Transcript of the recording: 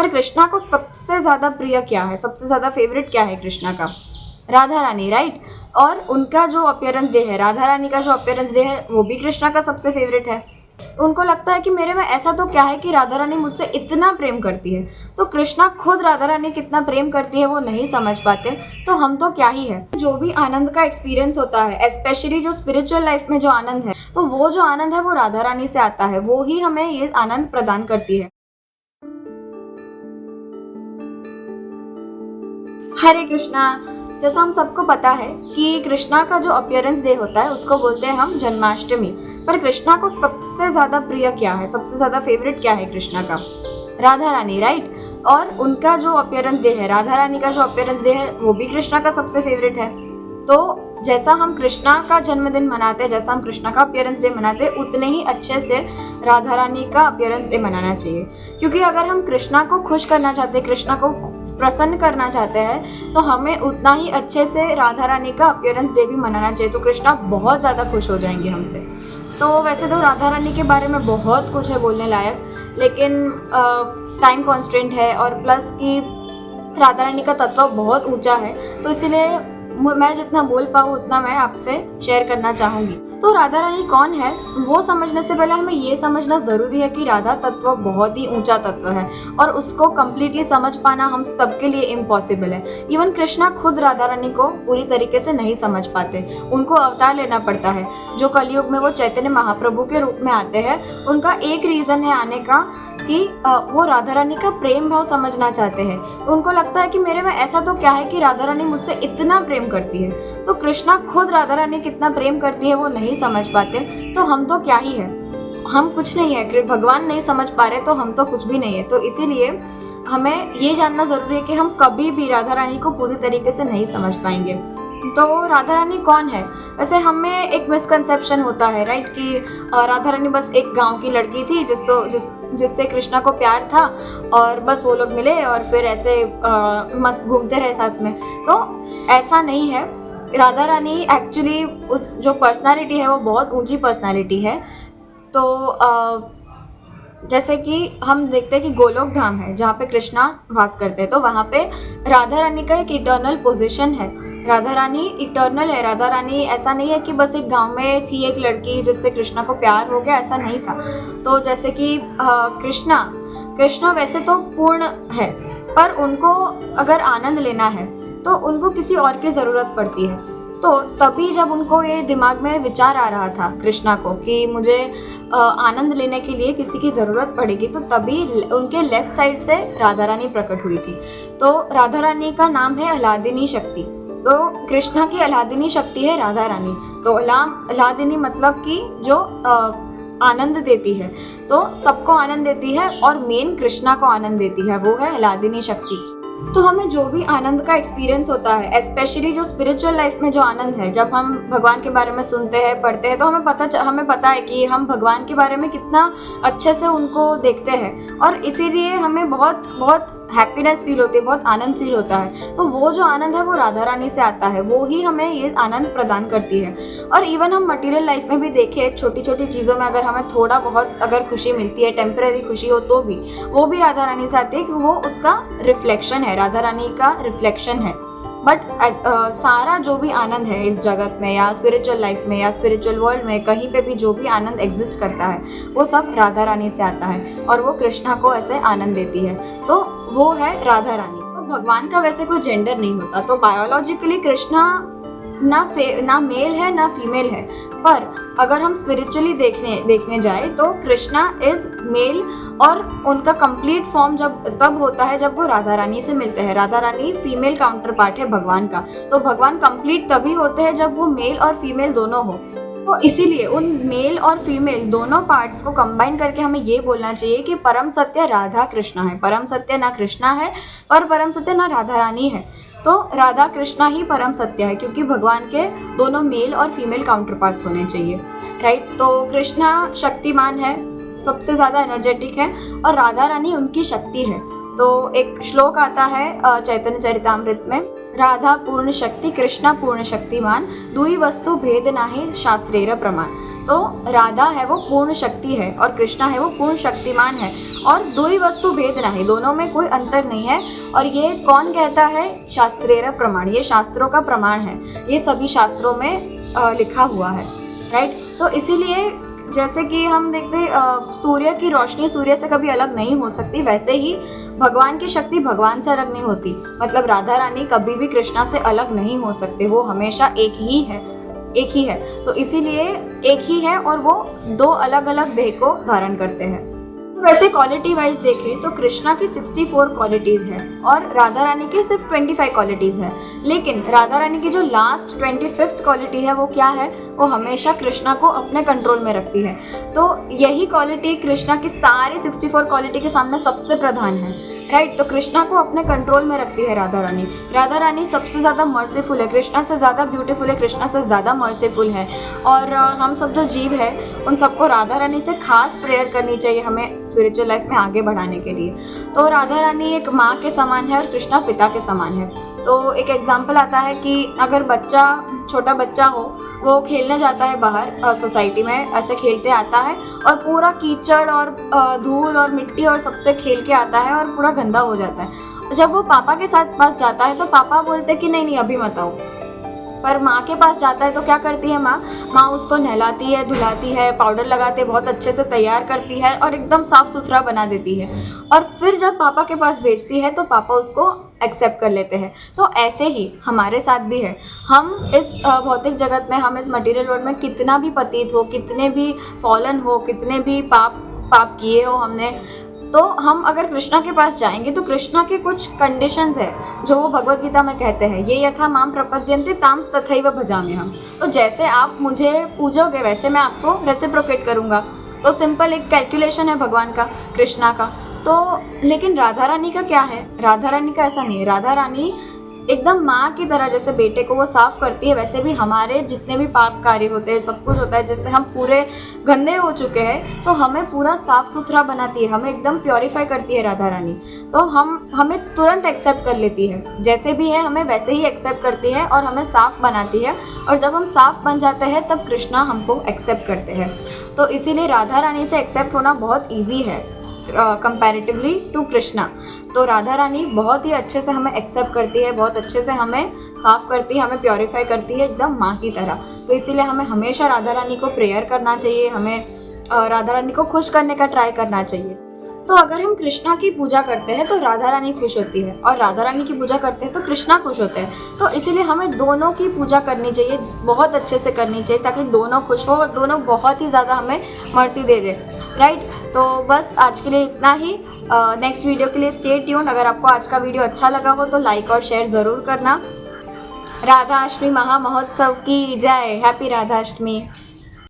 पर कृष्णा को सबसे ज़्यादा प्रिय क्या है, सबसे ज़्यादा फेवरेट क्या है कृष्णा का? राधा रानी, राइट। और उनका जो अपीयरेंस डे है, राधा रानी का जो अपीयरेंस डे है, वो भी कृष्णा का सबसे फेवरेट है। उनको लगता है कि मेरे में ऐसा तो क्या है कि राधा रानी मुझसे इतना प्रेम करती है। तो कृष्णा खुद राधा रानी कितना प्रेम करती है वो नहीं समझ पाते, तो हम तो क्या ही है। जो भी आनंद का एक्सपीरियंस होता है, स्पेशली जो स्पिरिचुअल लाइफ में जो आनंद है, तो वो जो आनंद है वो राधा रानी से आता है, वो ही हमें ये आनंद प्रदान करती है। हरे कृष्णा। जैसा हम सबको पता है कि कृष्णा का जो अपीयरेंस डे होता है उसको बोलते हैं हम जन्माष्टमी। पर कृष्णा को सबसे ज़्यादा प्रिय क्या है, सबसे ज़्यादा फेवरेट क्या है कृष्णा का? राधा रानी, राइट। और उनका जो अपीयरेंस डे है, राधा रानी का जो अपीयरेंस डे है, वो भी कृष्णा का सबसे फेवरेट है। तो जैसा हम कृष्णा का जन्मदिन मनाते हैं, जैसा हम कृष्णा का अपीयरेंस डे मनाते हैं, उतने ही अच्छे से राधा रानी का अपीयरेंस डे मनाना चाहिए। क्योंकि अगर हम कृष्णा को खुश करना चाहते हैं, कृष्णा को प्रसन्न करना चाहते हैं, तो हमें उतना ही अच्छे से राधा रानी का अपीयरेंस डे भी मनाना चाहिए। तो कृष्णा बहुत ज़्यादा खुश हो जाएंगे हमसे। तो वैसे तो राधा रानी के बारे में बहुत कुछ है बोलने लायक, लेकिन टाइम कॉन्स्टेंट है और प्लस कि राधा रानी का तत्व बहुत ऊंचा है, तो इसीलिए मैं जितना बोल पाऊँ उतना मैं आपसे शेयर करना चाहूँगी। तो राधा रानी कौन है वो समझने से पहले हमें ये समझना ज़रूरी है कि राधा तत्व बहुत ही ऊंचा तत्व है और उसको कम्प्लीटली समझ पाना हम सबके लिए इम्पॉसिबल है। इवन कृष्णा खुद राधा रानी को पूरी तरीके से नहीं समझ पाते, उनको अवतार लेना पड़ता है। जो कलयुग में वो चैतन्य महाप्रभु के रूप में आते हैं, उनका एक रीज़न है आने का कि वो राधा रानी का प्रेम भाव समझना चाहते हैं। उनको लगता है कि मेरे में ऐसा तो क्या है कि राधा रानी मुझसे इतना प्रेम करती है। तो कृष्णा खुद राधा रानी कितना प्रेम करती है वो नहीं समझ पाते, तो हम तो क्या ही है, हम कुछ नहीं है। भगवान नहीं समझ पा रहे तो हम तो कुछ भी नहीं है। तो इसीलिए हमें ये जानना ज़रूरी है कि हम कभी भी राधा रानी को पूरी तरीके से नहीं समझ पाएंगे। तो राधा रानी कौन है? वैसे हमें एक मिसकंसेप्शन होता है, राइट, कि राधा रानी बस एक गांव की लड़की थी जिससे कृष्णा को प्यार था और बस वो लोग मिले और फिर ऐसे मस्त घूमते रहे साथ में। तो ऐसा नहीं है। राधा रानी एक्चुअली उस जो पर्सनालिटी है वो बहुत ऊंची पर्सनालिटी है। तो जैसे कि हम देखते हैं कि गोलोक धाम है जहाँ पे कृष्णा वास करते हैं, तो वहाँ पे राधा रानी का एक इटर्नल पोजीशन है। राधा रानी इटर्नल है। राधा रानी ऐसा नहीं है कि बस एक गांव में थी एक लड़की जिससे कृष्णा को प्यार हो गया, ऐसा नहीं था। तो जैसे कि कृष्णा वैसे तो पूर्ण है, पर उनको अगर आनंद लेना है तो उनको किसी और की ज़रूरत पड़ती है। तो तभी जब उनको ये दिमाग में विचार आ रहा था कृष्णा को कि मुझे आनंद लेने के लिए किसी की ज़रूरत पड़ेगी, तो तभी उनके लेफ्ट साइड से राधा रानी प्रकट हुई थी। तो राधा रानी का नाम है अलादिनी शक्ति। तो कृष्णा की अलादिनी शक्ति है राधा रानी। तो अलादिनी मतलब कि जो आनंद देती है, तो सबको आनंद देती है और मेन कृष्णा को आनंद देती है, वो है अलादिनी शक्ति। तो हमें जो भी आनंद का एक्सपीरियंस होता है, स्पेशली जो स्पिरिचुअल लाइफ में जो आनंद है, जब हम भगवान के बारे में सुनते हैं, पढ़ते हैं, तो हमें पता है कि हम भगवान के बारे में कितना अच्छे से उनको देखते हैं और इसीलिए हमें बहुत बहुत हैप्पीनेस फील होती है, बहुत आनंद फील होता है। तो वो जो आनंद है वो राधा रानी से आता है, वो ही हमें ये आनंद प्रदान करती है। और इवन हम मटेरियल लाइफ में भी देखें, छोटी छोटी चीज़ों में अगर हमें थोड़ा बहुत अगर खुशी मिलती है, टेम्परेरी खुशी हो, तो भी वो भी राधा रानी से आती है कि वो उसका रिफ्लेक्शन है, राधा रानी का रिफ्लेक्शन है। बट सारा जो भी आनंद है इस जगत में या स्पिरिचुअल लाइफ में या स्पिरिचुअल वर्ल्ड में, कहीं पे भी जो भी आनंद एग्जिस्ट करता है वो सब राधा रानी से आता है और वो कृष्णा को ऐसे आनंद देती है। तो वो है राधा रानी। तो भगवान का वैसे कोई जेंडर नहीं होता। तो बायोलॉजिकली कृष्णा ना मेल है ना फीमेल है, पर अगर हम स्पिरिचुअली देखने जाए तो कृष्णा इज मेल और उनका कंप्लीट फॉर्म तब होता है जब वो राधा रानी से मिलते हैं। Radha Rani female counter part है भगवान का। तो भगवान कंप्लीट तभी होते हैं जब वो मेल और फीमेल दोनों हो। तो इसीलिए उन मेल और फीमेल दोनों पार्ट्स को कंबाइन करके हमें ये बोलना चाहिए कि परम सत्य राधा कृष्णा है। परम सत्य ना कृष्णा है और परम सत्य ना राधा रानी है। तो राधा कृष्णा ही परम सत्य है, क्योंकि भगवान के दोनों मेल और फीमेल काउंटर पार्ट्स होने चाहिए, राइट। तो कृष्णा शक्तिमान है, सबसे ज़्यादा एनर्जेटिक है और राधा रानी उनकी शक्ति है। तो एक श्लोक आता है चैतन्य चरितामृत में, राधा पूर्ण शक्ति कृष्णा पूर्ण शक्तिमान, दुई वस्तु भेद नाही शास्त्रेर प्रमाण। तो राधा है वो पूर्ण शक्ति है और कृष्णा है वो पूर्ण शक्तिमान है, और दो ही वस्तु भेद नहीं, दोनों में कोई अंतर नहीं है। और ये कौन कहता है? शास्त्रेय प्रमाण, ये शास्त्रों का प्रमाण है, ये सभी शास्त्रों में लिखा हुआ है, राइट। तो इसीलिए जैसे कि हम देखते सूर्य की रोशनी सूर्य से कभी अलग नहीं हो सकती, वैसे ही भगवान की शक्ति भगवान से अलग नहीं होती। मतलब राधा रानी कभी भी कृष्णा से अलग नहीं हो सकते, वो हमेशा एक ही है, एक ही है। तो इसीलिए एक ही है और वो दो अलग अलग देह को धारण करते हैं। वैसे क्वालिटी वाइज देखें तो कृष्णा की 64 क्वालिटीज़ हैं और राधा रानी की सिर्फ 25 क्वालिटीज़ हैं। लेकिन राधा रानी की जो लास्ट 25th क्वालिटी है वो क्या है? वो हमेशा कृष्णा को अपने कंट्रोल में रखती है। तो यही क्वालिटी कृष्णा की सारी 64 क्वालिटी के सामने सबसे प्रधान है, राइट। तो कृष्णा को अपने कंट्रोल में रखती है राधा रानी। राधा रानी सबसे ज़्यादा मर्सीफुल है, कृष्णा से ज़्यादा ब्यूटीफुल है, कृष्णा से ज़्यादा मर्सीफुल है। और हम सब जो जीव है उन सबको राधा रानी से खास प्रेयर करनी चाहिए हमें स्पिरिचुअल लाइफ में आगे बढ़ाने के लिए। तो राधा रानी एक माँ के समान है और कृष्णा पिता के समान है। तो एक एग्जाम्पल आता है कि अगर बच्चा, छोटा बच्चा हो, वो खेलने जाता है बाहर सोसाइटी में, ऐसे खेलते आता है और पूरा कीचड़ और धूल और मिट्टी और सबसे खेल के आता है और पूरा गंदा हो जाता है। जब वो पापा के साथ पास जाता है तो पापा बोलते हैं कि नहीं नहीं अभी मत आओ, पर माँ के पास जाता है तो क्या करती है माँ उसको नहलाती है, धुलाती है, पाउडर लगाती है, बहुत अच्छे से तैयार करती है और एकदम साफ़ सुथरा बना देती है। और फिर जब पापा के पास भेजती है तो पापा उसको एक्सेप्ट कर लेते हैं। तो ऐसे ही हमारे साथ भी है। हम इस भौतिक जगत में, हम इस मटेरियल वर्ल्ड में कितना भी पतित हो, कितने भी फॉलन हो, कितने भी पाप किए हो हमने, तो हम अगर कृष्णा के पास जाएंगे तो कृष्णा के कुछ कंडीशंस है जो वो भगवत गीता में कहते हैं, ये यथा माम प्रपद्यन्ते ताम तथैव भजामि हम। तो जैसे आप मुझे पूजोगे वैसे मैं आपको रेसिप्रोकेट करूँगा। तो सिंपल एक कैलकुलेशन है भगवान का, कृष्णा का। तो लेकिन राधा रानी का क्या है? राधा रानी का ऐसा नहीं है। राधा रानी एकदम माँ की तरह, जैसे बेटे को वो साफ करती है वैसे भी हमारे जितने भी पाप कार्य होते हैं, सब कुछ होता है, जैसे हम पूरे गंदे हो चुके हैं तो हमें पूरा साफ सुथरा बनाती है, हमें एकदम प्योरीफाई करती है राधा रानी। तो हमें तुरंत एक्सेप्ट कर लेती है, जैसे भी है हमें वैसे ही एक्सेप्ट करती है और हमें साफ बनाती है। और जब हम साफ बन जाते हैं तब कृष्णा हमको एक्सेप्ट करते हैं। तो इसीलिए राधा रानी से एक्सेप्ट होना बहुत ईजी है कंपैरेटिवली टू कृष्णा। तो राधा रानी बहुत ही अच्छे से हमें एक्सेप्ट करती है, बहुत अच्छे से हमें साफ़ करती है, हमें प्योरीफाई करती है एकदम माँ की तरह। तो इसीलिए हमें हमेशा राधा रानी को प्रेयर करना चाहिए, हमें राधा रानी को खुश करने का ट्राई करना चाहिए। तो अगर हम कृष्णा की पूजा करते हैं तो राधा रानी खुश होती है, और राधा रानी की पूजा करते हैं तो कृष्णा खुश होते हैं। तो इसीलिए हमें दोनों की पूजा करनी चाहिए, बहुत अच्छे से करनी चाहिए, ताकि दोनों खुश हो और दोनों बहुत ही ज़्यादा हमें मर्सी दे दे, राइट। तो बस आज के लिए इतना ही। नेक्स्ट वीडियो के लिए स्टे ट्यून्ड। अगर आपको आज का वीडियो अच्छा लगा हो तो लाइक और शेयर ज़रूर करना। राधा अष्टमी महामहोत्सव की जय। हैप्पी राधा अष्टमी।